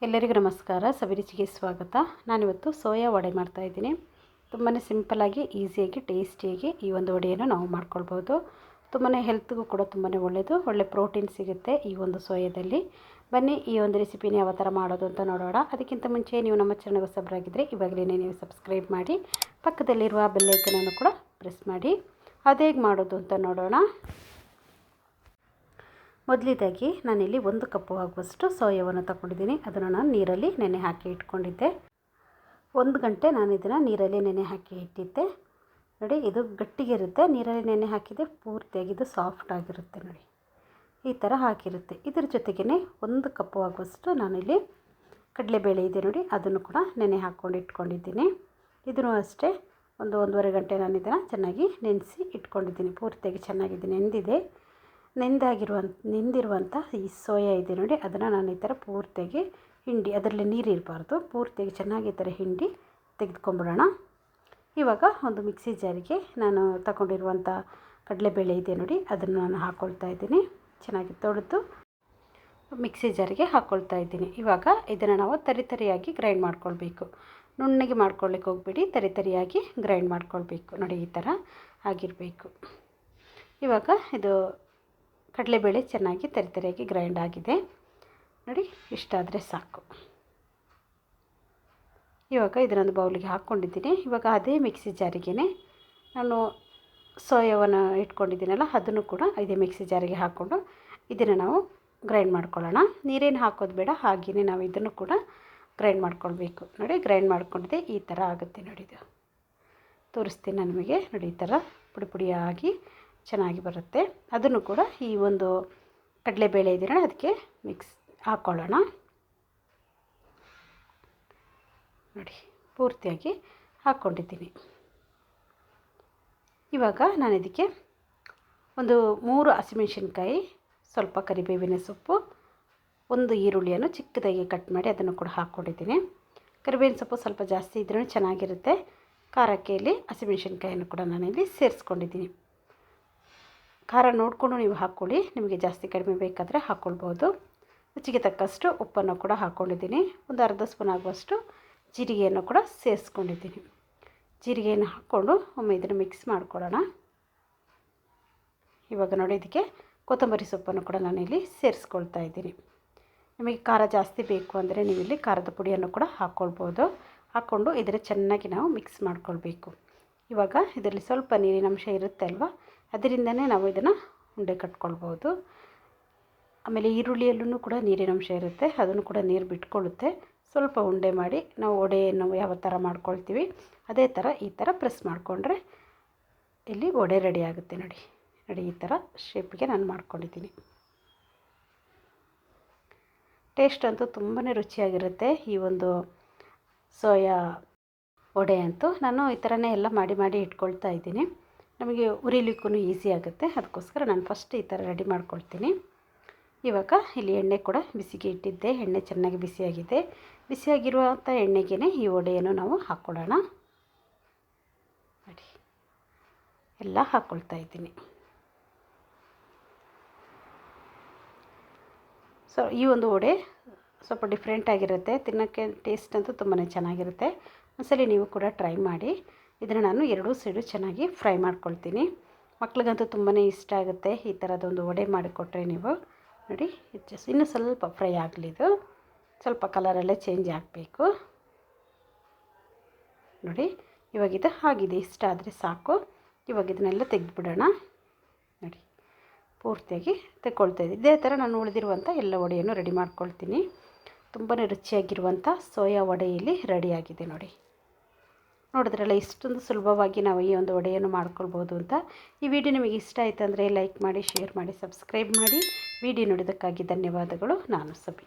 ಎಲ್ಲರಿಗೂ ನಮಸ್ಕಾರ. ಸವಿರುಚಿಗೆ ಸ್ವಾಗತ. ನಾನಿವತ್ತು ಸೋಯಾ ವಡೆ ಮಾಡ್ತಾಯಿದ್ದೀನಿ. ತುಂಬಾ ಸಿಂಪಲ್ಲಾಗಿ, ಈಸಿಯಾಗಿ, ಟೇಸ್ಟಿಯಾಗಿ ಈ ಒಂದು ವಡೆಯನ್ನು ನಾವು ಮಾಡ್ಕೊಳ್ಬೋದು. ತುಂಬಾ ಹೆಲ್ತ್ಗೂ ಕೂಡ ತುಂಬಾ ಒಳ್ಳೆಯದು. ಒಳ್ಳೆ ಪ್ರೋಟೀನ್ ಸಿಗುತ್ತೆ ಈ ಒಂದು ಸೋಯಾದಲ್ಲಿ. ಬನ್ನಿ ಈ ಒಂದು ರೆಸಿಪಿನ ಯಾವ ಥರ ಮಾಡೋದು ಅಂತ ನೋಡೋಣ. ಅದಕ್ಕಿಂತ ಮುಂಚೆ ನೀವು ನಮ್ಮ ಚಾನಲ್ಗೆ ಹೊಸಬರಾಗಿದ್ದರೆ ಇವಾಗಲೇ ನೀವು ಸಬ್ಸ್ಕ್ರೈಬ್ ಮಾಡಿ, ಪಕ್ಕದಲ್ಲಿರುವ ಬೆಲ್ ಐಕನನ್ನು ಕೂಡ ಪ್ರೆಸ್ ಮಾಡಿ. ಅದು ಹೇಗೆ ಮಾಡೋದು ಅಂತ ನೋಡೋಣ. ಮೊದಲಿದಾಗಿ ನಾನಿಲ್ಲಿ 1 ಕಪ್ಪು ಆಗುವಷ್ಟು ಸೋಯಾವನ್ನು ತಗೊಂಡಿದ್ದೀನಿ. ಅದನ್ನು ನಾನು ನೀರಲ್ಲಿ ನೆನೆ ಹಾಕಿ ಇಟ್ಕೊಂಡಿದ್ದೆ. 1 ಗಂಟೆ ನಾನು ಇದನ್ನು ನೀರಲ್ಲಿ ನೆನೆ ಹಾಕಿ ಇಟ್ಟಿದ್ದೆ. ನೋಡಿ, ಇದು ಗಟ್ಟಿಗಿರುತ್ತೆ. ನೀರಲ್ಲಿ ನೆನೆ ಹಾಕಿದೆ ಪೂರ್ತಿಯಾಗಿ ಇದು ಸಾಫ್ಟ್ ಆಗಿರುತ್ತೆ. ನೋಡಿ, ಈ ಥರ ಹಾಕಿರುತ್ತೆ. ಇದ್ರ ಜೊತೆಗೇ 1 ಕಪ್ಪು ಆಗುವಷ್ಟು ನಾನಿಲ್ಲಿ ಕಡಲೆಬೇಳೆ ಇದೆ ನೋಡಿ, ಅದನ್ನು ಕೂಡ ನೆನೆ ಹಾಕ್ಕೊಂಡು ಇಟ್ಕೊಂಡಿದ್ದೀನಿ. ಇದನ್ನು ಅಷ್ಟೇ 1-1.5 ಗಂಟೆ ನಾನು ಇದನ್ನು ಚೆನ್ನಾಗಿ ನೆನೆಸಿ ಇಟ್ಕೊಂಡಿದ್ದೀನಿ. ಪೂರ್ತಿಯಾಗಿ ಚೆನ್ನಾಗಿದೆ ನೆಂದಿದೆ. ನೆಂದಿರುವಂಥ ಈ ಸೋಯಾ ಇದೆ ನೋಡಿ, ಅದನ್ನು ನಾನು ಈ ಥರ ಪೂರ್ತಿಯಾಗಿ ಹಿಂಡಿ, ಅದರಲ್ಲಿ ನೀರು ಇರಬಾರ್ದು, ಪೂರ್ತಿಯಾಗಿ ಚೆನ್ನಾಗಿ ಈ ಥರ ಹಿಂಡಿ ತೆಗೆದುಕೊಂಬಿಡೋಣ. ಇವಾಗ ಒಂದು ಮಿಕ್ಸಿ ಜಾರಿಗೆ ನಾನು ತಗೊಂಡಿರುವಂಥ ಕಡಲೆಬೇಳೆ ಇದೆ ನೋಡಿ, ಅದನ್ನು ನಾನು ಹಾಕ್ಕೊಳ್ತಾ ಇದ್ದೀನಿ. ಚೆನ್ನಾಗಿ ತೊಳೆದು ಮಿಕ್ಸಿ ಜಾರಿಗೆ ಹಾಕ್ಕೊಳ್ತಾ ಇದ್ದೀನಿ. ಇವಾಗ ಇದನ್ನು ನಾವು ತರಿಯಾಗಿ ಗ್ರೈಂಡ್ ಮಾಡ್ಕೊಳ್ಬೇಕು. ನುಣ್ಣಗೆ ಮಾಡ್ಕೊಳ್ಳಿಕ್ಕೆ ಹೋಗ್ಬಿಡಿ, ತರಿಯಾಗಿ ಗ್ರೈಂಡ್ ಮಾಡ್ಕೊಳ್ಬೇಕು. ನೋಡಿ, ಈ ಥರ ಆಗಿರಬೇಕು. ಇವಾಗ ಇದು ಕಡಲೆಬೇಳೆ ಚೆನ್ನಾಗಿ ತರಿಯಾಗಿ ಗ್ರೈಂಡ್ ಆಗಿದೆ ನೋಡಿ, ಇಷ್ಟಾದರೆ ಸಾಕು. ಇವಾಗ ಇದನ್ನೊಂದು ಬೌಲಿಗೆ ಹಾಕ್ಕೊಂಡಿದ್ದೀನಿ. ಇವಾಗ ಅದೇ ಮಿಕ್ಸಿ ಜಾರಿಗೆ ನಾನು ಸೋಯಾವನ್ನು ಇಟ್ಕೊಂಡಿದ್ದೀನಲ್ಲ, ಅದನ್ನು ಕೂಡ ಇದೇ ಮಿಕ್ಸಿ ಜಾರಿಗೆ ಹಾಕ್ಕೊಂಡು ಇದನ್ನು ನಾವು ಗ್ರೈಂಡ್ ಮಾಡ್ಕೊಳ್ಳೋಣ. ನೀರೇನು ಹಾಕೋದು ಬೇಡ, ಹಾಗೆಯೇ ನಾವು ಇದನ್ನು ಕೂಡ ಗ್ರೈಂಡ್ ಮಾಡ್ಕೊಳ್ಬೇಕು. ನೋಡಿ, ಗ್ರೈಂಡ್ ಮಾಡ್ಕೊಂಡಿದ್ದೆ ಈ ಥರ ಆಗುತ್ತೆ ನೋಡಿ. ಇದು ತೋರಿಸ್ತೀನಿ ನಾನು ನಿಮಗೆ. ನೋಡಿ, ಈ ಥರ ಪುಡಿ ಪುಡಿಯಾಗಿ ಚೆನ್ನಾಗಿ ಬರುತ್ತೆ. ಅದನ್ನು ಕೂಡ ಈ ಒಂದು ಕಡಲೆಬೇಳೆ ಇದೆಯಲ್ಲ ಅದಕ್ಕೆ ಮಿಕ್ಸ್ ಹಾಕ್ಕೊಳ್ಳೋಣ. ನೋಡಿ, ಪೂರ್ತಿಯಾಗಿ ಹಾಕ್ಕೊಂಡಿದ್ದೀನಿ. ಇವಾಗ ನಾನು ಇದಕ್ಕೆ 3 ಹಸಿಮೆಣಸಿನ್ಕಾಯಿ, ಸ್ವಲ್ಪ ಕರಿಬೇವಿನ ಸೊಪ್ಪು, 1 ಈರುಳ್ಳಿಯನ್ನು ಚಿಕ್ಕದಾಗಿ ಕಟ್ ಮಾಡಿ ಅದನ್ನು ಕೂಡ ಹಾಕ್ಕೊಂಡಿದ್ದೀನಿ. ಕರಿಬೇವಿನ ಸೊಪ್ಪು ಸ್ವಲ್ಪ ಜಾಸ್ತಿ ಇದ್ರೂ ಚೆನ್ನಾಗಿರುತ್ತೆ. ಖಾರಕ್ಕೆ ಇಲ್ಲಿ ಹಸಿಮೆಣಸಿನ್ಕಾಯನ್ನು ಕೂಡ ನಾನಿಲ್ಲಿ ಸೇರಿಸ್ಕೊಂಡಿದ್ದೀನಿ. ಖಾರ ನೋಡಿಕೊಂಡು ನೀವು ಹಾಕ್ಕೊಳ್ಳಿ, ನಿಮಗೆ ಜಾಸ್ತಿ ಕಡಿಮೆ ಬೇಕಾದರೆ ಹಾಕ್ಕೊಳ್ಬೋದು. ರುಚಿಗೆ ತಕ್ಕಷ್ಟು ಉಪ್ಪನ್ನು ಕೂಡ ಹಾಕ್ಕೊಂಡಿದ್ದೀನಿ. ಒಂದು ಅರ್ಧ ಸ್ಪೂನ್ ಆಗುವಷ್ಟು ಜೀರಿಗೆಯನ್ನು ಕೂಡ ಸೇರಿಸ್ಕೊಂಡಿದ್ದೀನಿ. ಜೀರಿಗೆಯನ್ನು ಹಾಕ್ಕೊಂಡು ಒಮ್ಮೆ ಇದನ್ನು ಮಿಕ್ಸ್ ಮಾಡ್ಕೊಳ್ಳೋಣ. ಇವಾಗ ನೋಡಿ, ಇದಕ್ಕೆ ಕೊತ್ತಂಬರಿ ಸೊಪ್ಪನ್ನು ಕೂಡ ನಾನಿಲ್ಲಿ ಸೇರಿಸ್ಕೊಳ್ತಾ ಇದ್ದೀನಿ. ನಿಮಗೆ ಖಾರ ಜಾಸ್ತಿ ಬೇಕು ಅಂದರೆ ನೀವು ಇಲ್ಲಿ ಖಾರದ ಪುಡಿಯನ್ನು ಕೂಡ ಹಾಕ್ಕೊಳ್ಬೋದು. ಹಾಕ್ಕೊಂಡು ಇದರ ಚೆನ್ನಾಗಿ ನಾವು ಮಿಕ್ಸ್ ಮಾಡ್ಕೊಳ್ಬೇಕು. ಇವಾಗ ಇದರಲ್ಲಿ ಸ್ವಲ್ಪ ನೀರಿನ ಅಂಶ ಇರುತ್ತೆ ಅಲ್ವಾ, ಅದರಿಂದನೇ ನಾವು ಇದನ್ನು ಉಂಡೆ ಕಟ್ಕೊಳ್ಬೋದು. ಆಮೇಲೆ ಈರುಳ್ಳಿಯಲ್ಲೂ ಕೂಡ ನೀರಿನ ಅಂಶ ಇರುತ್ತೆ, ಅದನ್ನು ಕೂಡ ನೀರು ಬಿಟ್ಕೊಳ್ಳುತ್ತೆ. ಸ್ವಲ್ಪ ಉಂಡೆ ಮಾಡಿ ನಾವು ವಡೆಯನ್ನು ಯಾವ ಥರ ಮಾಡ್ಕೊಳ್ತೀವಿ ಅದೇ ಥರ ಈ ಥರ ಪ್ರೆಸ್ ಮಾಡಿಕೊಂಡ್ರೆ ಇಲ್ಲಿ ವಡೆ ರೆಡಿ ಆಗುತ್ತೆ. ನೋಡಿ, ಈ ಥರ ಶೇಪ್ಗೆ ನಾನು ಮಾಡ್ಕೊಂಡಿದ್ದೀನಿ. ಟೇಸ್ಟ್ ಅಂತೂ ತುಂಬಾ ರುಚಿಯಾಗಿರುತ್ತೆ ಈ ಒಂದು ಸೋಯಾ ವಡೆ ಅಂತೂ. ನಾನು ಈ ಥರನೇ ಎಲ್ಲ ಮಾಡಿ ಇಟ್ಕೊಳ್ತಾ ಇದ್ದೀನಿ. ನಮಗೆ ಉರಿಲಿಕ್ಕೂ ಈಸಿ ಆಗುತ್ತೆ, ಅದಕ್ಕೋಸ್ಕರ ನಾನು ಫಸ್ಟ್ ಈ ಥರ ರೆಡಿ ಮಾಡ್ಕೊಳ್ತೀನಿ. ಇವಾಗ ಇಲ್ಲಿ ಎಣ್ಣೆ ಕೂಡ ಬಿಸಿಗೆ ಇಟ್ಟಿದ್ದೆ. ಎಣ್ಣೆ ಚೆನ್ನಾಗಿ ಬಿಸಿಯಾಗಿದೆ. ಬಿಸಿಯಾಗಿರುವಂಥ ಎಣ್ಣೆಗೆ ಈ ವಡೆಯನ್ನು ನಾವು ಹಾಕ್ಕೊಳ್ಳೋಣ. ನೋಡಿ, ಎಲ್ಲ ಹಾಕ್ಕೊಳ್ತಾ ಇದ್ದೀನಿ. ಸೊ ಈ ಒಂದು ವಡೆ ಸ್ವಲ್ಪ ಡಿಫ್ರೆಂಟಾಗಿರುತ್ತೆ, ತಿನ್ನೋಕ್ಕೆ ಟೇಸ್ಟ್ ಅಂತೂ ತುಂಬಾ ಚೆನ್ನಾಗಿರುತ್ತೆ. ಒಂದ್ಸಲಿ ನೀವು ಕೂಡ ಟ್ರೈ ಮಾಡಿ. ಇದನ್ನು ನಾನು 2 ಸೈಡು ಚೆನ್ನಾಗಿ ಫ್ರೈ ಮಾಡ್ಕೊಳ್ತೀನಿ. ಮಕ್ಳಿಗಂತೂ ತುಂಬಾ ಇಷ್ಟ ಆಗುತ್ತೆ ಈ ಥರದೊಂದು ವಡೆ ಮಾಡಿಕೊಟ್ರೆ ನೀವು. ನೋಡಿ, ಇನ್ನೂ ಸ್ವಲ್ಪ ಫ್ರೈ ಆಗಲಿ, ಇದು ಸ್ವಲ್ಪ ಕಲರಲ್ಲೇ ಚೇಂಜ್ ಆಗಬೇಕು. ನೋಡಿ, ಇವಾಗ ಇದು ಆಗಿದೆ, ಇಷ್ಟ ಆದರೆ ಸಾಕು. ಇವಾಗ ಇದನ್ನೆಲ್ಲ ತೆಗೆದುಬಿಡೋಣ. ನೋಡಿ, ಪೂರ್ತಿಯಾಗಿ ತೆಕ್ಕೊಳ್ತಾ ಇದ್ದೀನಿ. ಇದೇ ಥರ ನಾನು ಉಳಿದಿರುವಂಥ ಎಲ್ಲ ವಡೆಯನ್ನು ರೆಡಿ ಮಾಡ್ಕೊಳ್ತೀನಿ. ತುಂಬಾ ರುಚಿಯಾಗಿರುವಂಥ ಸೋಯಾ ವಡೆ ಇಲ್ಲಿ ರೆಡಿಯಾಗಿದೆ. ನೋಡಿದ್ರಲ್ಲ, ಇಷ್ಟೊಂದು ಸುಲಭವಾಗಿ ನಾವು ಈ ಒಂದು ವಡೆಯನ್ನು ಮಾಡ್ಕೊಳ್ಬೋದು ಅಂತ. ಈ ವಿಡಿಯೋ ನಿಮಗೆ ಇಷ್ಟ ಆಯಿತು ಅಂದರೆ ಲೈಕ್ ಮಾಡಿ, ಶೇರ್ ಮಾಡಿ, ಸಬ್ಸ್ಕ್ರೈಬ್ ಮಾಡಿ. ವಿಡಿಯೋ ನೋಡೋದಕ್ಕಾಗಿ ಧನ್ಯವಾದಗಳು. ನಾನು ಸಬಿ.